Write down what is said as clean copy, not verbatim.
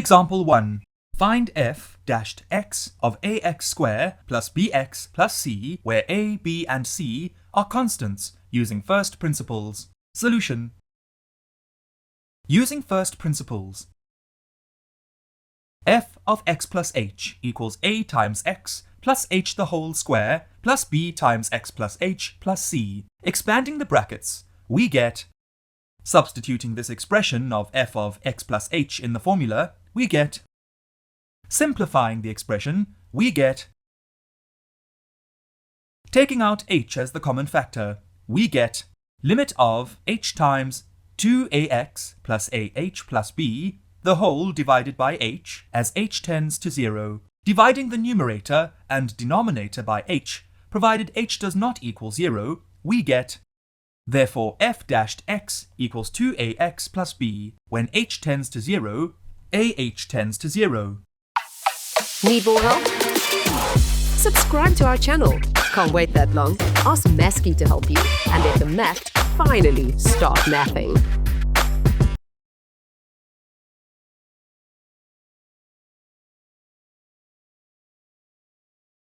Example 1. Find f dash x of ax squared plus bx plus c, where a, b, and c are constants, using first principles. Solution. Using first principles. F of x plus h equals a times x plus h the whole square plus b times x plus h plus c. Expanding the brackets, we get, substituting this expression of f of x plus h in the formula, we get, simplifying the expression, we get, taking out h as the common factor, we get limit of h times 2ax plus ah plus b, the whole divided by h, as h tends to 0, dividing the numerator and denominator by h, provided h does not equal 0, we get, therefore f dashed x equals 2ax plus b, when h tends to 0, ah tends to 0. Need more help? Subscribe to our channel. Can't wait that long? Ask Masky to help you and let the math finally start mathing.